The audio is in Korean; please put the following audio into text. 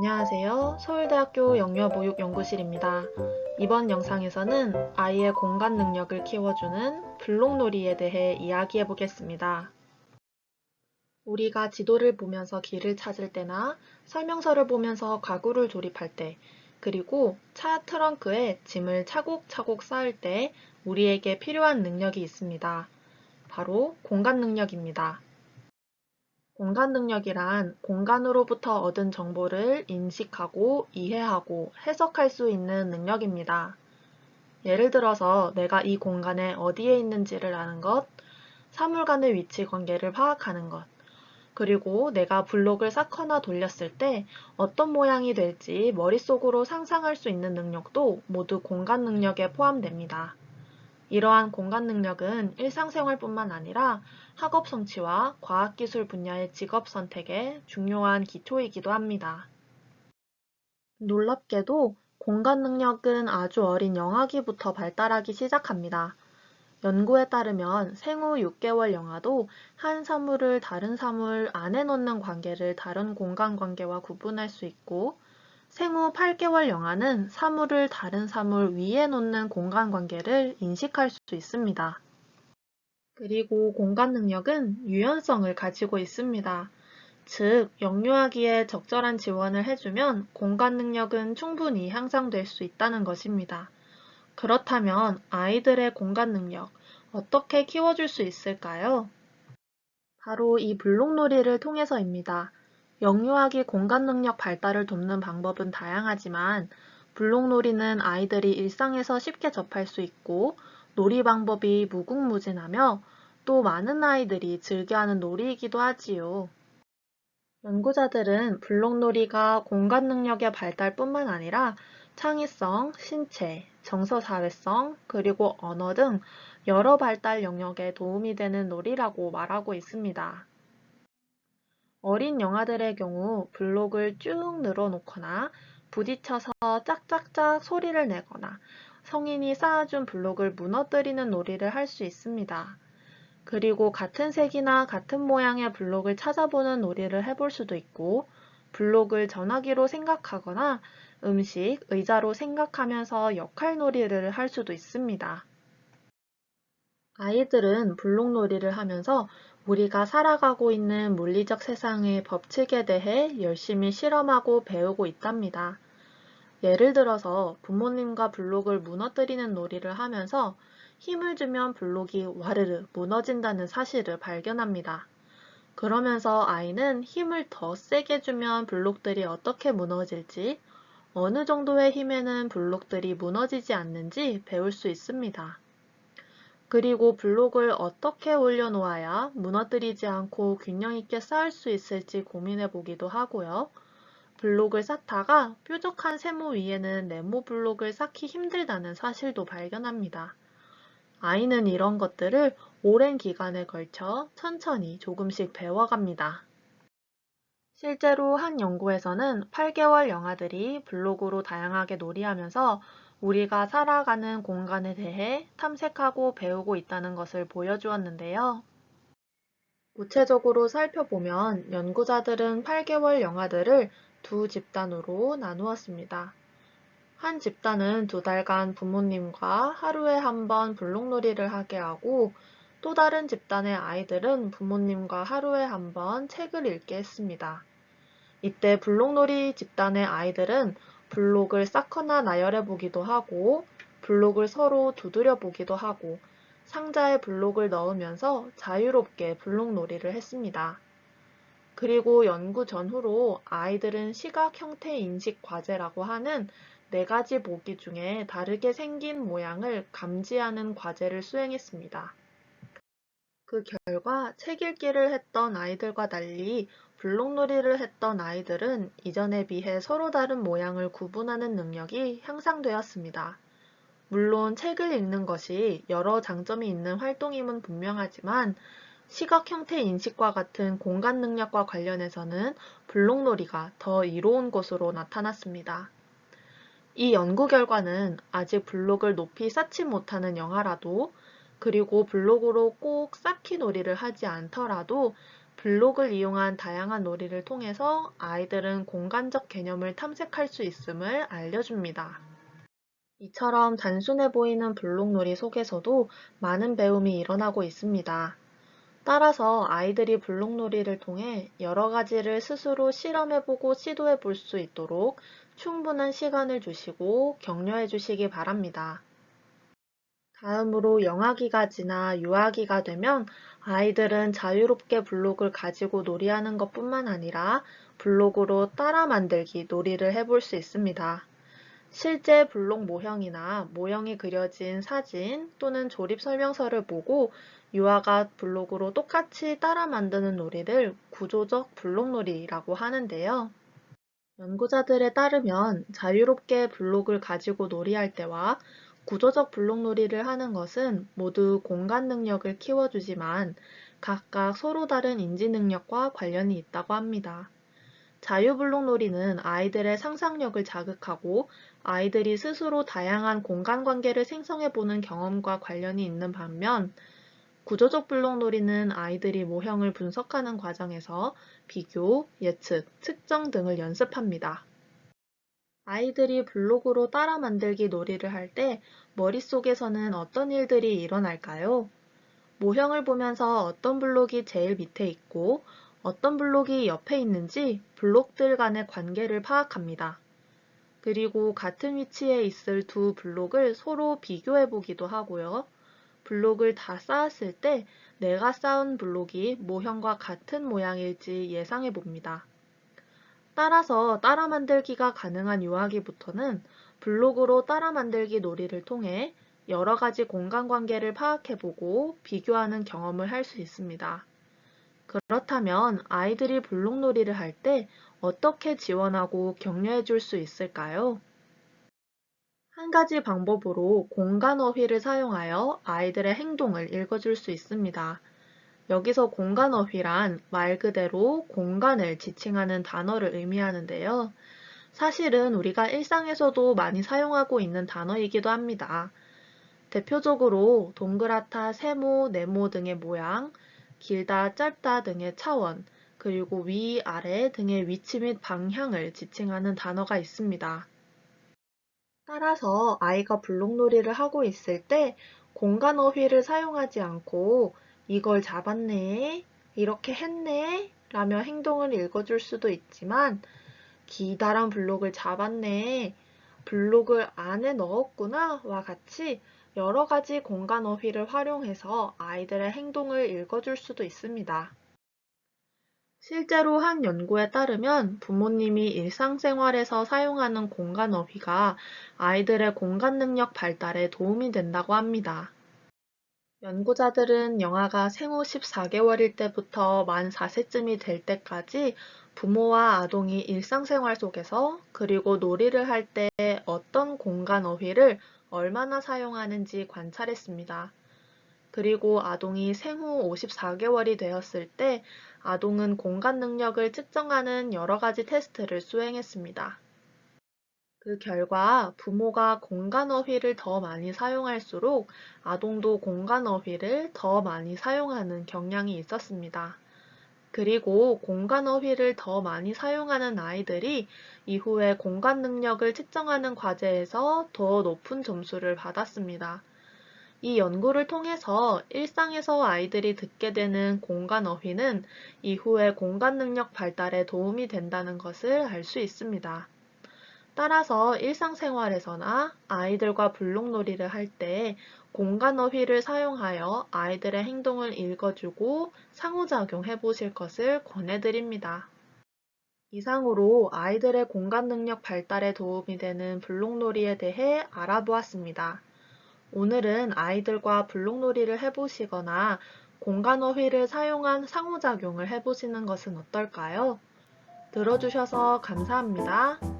안녕하세요. 서울대학교 영유아보육연구실입니다. 이번 영상에서는 아이의 공간 능력을 키워주는 블록놀이에 대해 이야기해 보겠습니다. 우리가 지도를 보면서 길을 찾을 때나 설명서를 보면서 가구를 조립할 때, 그리고 차 트렁크에 짐을 차곡차곡 쌓을 때 우리에게 필요한 능력이 있습니다. 바로 공간 능력입니다. 공간 능력이란 공간으로부터 얻은 정보를 인식하고 이해하고 해석할 수 있는 능력입니다. 예를 들어서 내가 이 공간에 어디에 있는지를 아는 것, 사물 간의 위치 관계를 파악하는 것, 그리고 내가 블록을 쌓거나 돌렸을 때 어떤 모양이 될지 머릿속으로 상상할 수 있는 능력도 모두 공간 능력에 포함됩니다. 이러한 공간 능력은 일상생활뿐만 아니라 학업 성취와 과학기술 분야의 직업 선택에 중요한 기초이기도 합니다. 놀랍게도 공간 능력은 아주 어린 영아기부터 발달하기 시작합니다. 연구에 따르면 생후 6개월 영아도 한 사물을 다른 사물 안에 넣는 관계를 다른 공간 관계와 구분할 수 있고, 생후 8개월 영아는 사물을 다른 사물 위에 놓는 공간 관계를 인식할 수 있습니다. 그리고 공간 능력은 유연성을 가지고 있습니다. 즉, 영유아기에 적절한 지원을 해주면 공간 능력은 충분히 향상될 수 있다는 것입니다. 그렇다면 아이들의 공간 능력, 어떻게 키워줄 수 있을까요? 바로 이 블록놀이를 통해서입니다. 영유아기 공간 능력 발달을 돕는 방법은 다양하지만 블록놀이는 아이들이 일상에서 쉽게 접할 수 있고 놀이 방법이 무궁무진하며 또 많은 아이들이 즐겨하는 놀이이기도 하지요. 연구자들은 블록놀이가 공간 능력의 발달뿐만 아니라 창의성, 신체, 정서사회성, 그리고 언어 등 여러 발달 영역에 도움이 되는 놀이라고 말하고 있습니다. 어린 영아들의 경우 블록을 쭉 늘어놓거나 부딪혀서 짝짝짝 소리를 내거나 성인이 쌓아준 블록을 무너뜨리는 놀이를 할 수 있습니다. 그리고 같은 색이나 같은 모양의 블록을 찾아보는 놀이를 해볼 수도 있고, 블록을 전화기로 생각하거나 음식, 의자로 생각하면서 역할 놀이를 할 수도 있습니다. 아이들은 블록놀이를 하면서 우리가 살아가고 있는 물리적 세상의 법칙에 대해 열심히 실험하고 배우고 있답니다. 예를 들어서 부모님과 블록을 무너뜨리는 놀이를 하면서 힘을 주면 블록이 와르르 무너진다는 사실을 발견합니다. 그러면서 아이는 힘을 더 세게 주면 블록들이 어떻게 무너질지, 어느 정도의 힘에는 블록들이 무너지지 않는지 배울 수 있습니다. 그리고 블록을 어떻게 올려놓아야 무너뜨리지 않고 균형 있게 쌓을 수 있을지 고민해 보기도 하고요. 블록을 쌓다가 뾰족한 세모 위에는 네모 블록을 쌓기 힘들다는 사실도 발견합니다. 아이는 이런 것들을 오랜 기간에 걸쳐 천천히 조금씩 배워갑니다. 실제로 한 연구에서는 8개월 영아들이 블록으로 다양하게 놀이하면서 우리가 살아가는 공간에 대해 탐색하고 배우고 있다는 것을 보여주었는데요. 구체적으로 살펴보면 연구자들은 8개월 영아들을 두 집단으로 나누었습니다. 한 집단은 2달간 부모님과 하루에 한 번 블록놀이를 하게 하고, 또 다른 집단의 아이들은 부모님과 하루에 한 번 책을 읽게 했습니다. 이때 블록놀이 집단의 아이들은 블록을 쌓거나 나열해 보기도 하고, 블록을 서로 두드려 보기도 하고, 상자에 블록을 넣으면서 자유롭게 블록놀이를 했습니다. 그리고 연구 전후로 아이들은 시각 형태 인식 과제라고 하는 4가지 보기 중에 다르게 생긴 모양을 감지하는 과제를 수행했습니다. 그 결과 책 읽기를 했던 아이들과 달리 블록놀이를 했던 아이들은 이전에 비해 서로 다른 모양을 구분하는 능력이 향상되었습니다. 물론 책을 읽는 것이 여러 장점이 있는 활동임은 분명하지만 시각 형태 인식과 같은 공간 능력과 관련해서는 블록놀이가 더 이로운 것으로 나타났습니다. 이 연구 결과는 아직 블록을 높이 쌓지 못하는 영아라도, 그리고 블록으로 꼭 쌓기 놀이를 하지 않더라도 블록을 이용한 다양한 놀이를 통해서 아이들은 공간적 개념을 탐색할 수 있음을 알려줍니다. 이처럼 단순해 보이는 블록놀이 속에서도 많은 배움이 일어나고 있습니다. 따라서 아이들이 블록놀이를 통해 여러 가지를 스스로 실험해보고 시도해 볼 수 있도록 충분한 시간을 주시고 격려해 주시기 바랍니다. 다음으로 영아기가 지나 유아기가 되면 아이들은 자유롭게 블록을 가지고 놀이하는 것뿐만 아니라 블록으로 따라 만들기 놀이를 해볼 수 있습니다. 실제 블록 모형이나 모형이 그려진 사진 또는 조립 설명서를 보고 유아가 블록으로 똑같이 따라 만드는 놀이를 구조적 블록놀이라고 하는데요. 연구자들에 따르면 자유롭게 블록을 가지고 놀이할 때와 구조적 블록놀이를 하는 것은 모두 공간 능력을 키워주지만 각각 서로 다른 인지 능력과 관련이 있다고 합니다. 자유블록놀이는 아이들의 상상력을 자극하고 아이들이 스스로 다양한 공간 관계를 생성해보는 경험과 관련이 있는 반면 구조적 블록놀이는 아이들이 모형을 분석하는 과정에서 비교, 예측, 측정 등을 연습합니다. 아이들이 블록으로 따라 만들기 놀이를 할 때 머릿속에서는 어떤 일들이 일어날까요? 모형을 보면서 어떤 블록이 제일 밑에 있고 어떤 블록이 옆에 있는지 블록들 간의 관계를 파악합니다. 그리고 같은 위치에 있을 두 블록을 서로 비교해 보기도 하고요. 블록을 다 쌓았을 때 내가 쌓은 블록이 모형과 같은 모양일지 예상해 봅니다. 따라서 따라 만들기가 가능한 유아기부터는 블록으로 따라 만들기 놀이를 통해 여러 가지 공간 관계를 파악해 보고 비교하는 경험을 할 수 있습니다. 그렇다면 아이들이 블록놀이를 할 때 어떻게 지원하고 격려해 줄 수 있을까요? 한 가지 방법으로 공간 어휘를 사용하여 아이들의 행동을 읽어줄 수 있습니다. 여기서 공간 어휘란 말 그대로 공간을 지칭하는 단어를 의미하는데요. 사실은 우리가 일상에서도 많이 사용하고 있는 단어이기도 합니다. 대표적으로 동그랗다, 세모, 네모 등의 모양, 길다, 짧다 등의 차원, 그리고 위, 아래 등의 위치 및 방향을 지칭하는 단어가 있습니다. 따라서 아이가 블록놀이를 하고 있을 때 공간 어휘를 사용하지 않고 이걸 잡았네, 이렇게 했네, 라며 행동을 읽어줄 수도 있지만 기다란 블록을 잡았네, 블록을 안에 넣었구나 와 같이 여러 가지 공간 어휘를 활용해서 아이들의 행동을 읽어줄 수도 있습니다. 실제로 한 연구에 따르면 부모님이 일상생활에서 사용하는 공간 어휘가 아이들의 공간 능력 발달에 도움이 된다고 합니다. 연구자들은 영아가 생후 14개월일 때부터 만 4세쯤이 될 때까지 부모와 아동이 일상생활 속에서 그리고 놀이를 할 때 어떤 공간 어휘를 얼마나 사용하는지 관찰했습니다. 그리고 아동이 생후 54개월이 되었을 때 아동은 공간 능력을 측정하는 여러 가지 테스트를 수행했습니다. 그 결과 부모가 공간 어휘를 더 많이 사용할수록 아동도 공간 어휘를 더 많이 사용하는 경향이 있었습니다. 그리고 공간 어휘를 더 많이 사용하는 아이들이 이후에 공간 능력을 측정하는 과제에서 더 높은 점수를 받았습니다. 이 연구를 통해서 일상에서 아이들이 듣게 되는 공간 어휘는 이후에 공간 능력 발달에 도움이 된다는 것을 알 수 있습니다. 따라서 일상생활에서나 아이들과 블록놀이를 할 때 공간 어휘를 사용하여 아이들의 행동을 읽어주고 상호작용해 보실 것을 권해드립니다. 이상으로 아이들의 공간 능력 발달에 도움이 되는 블록놀이에 대해 알아보았습니다. 오늘은 아이들과 블록놀이를 해보시거나 공간 어휘를 사용한 상호작용을 해보시는 것은 어떨까요? 들어주셔서 감사합니다.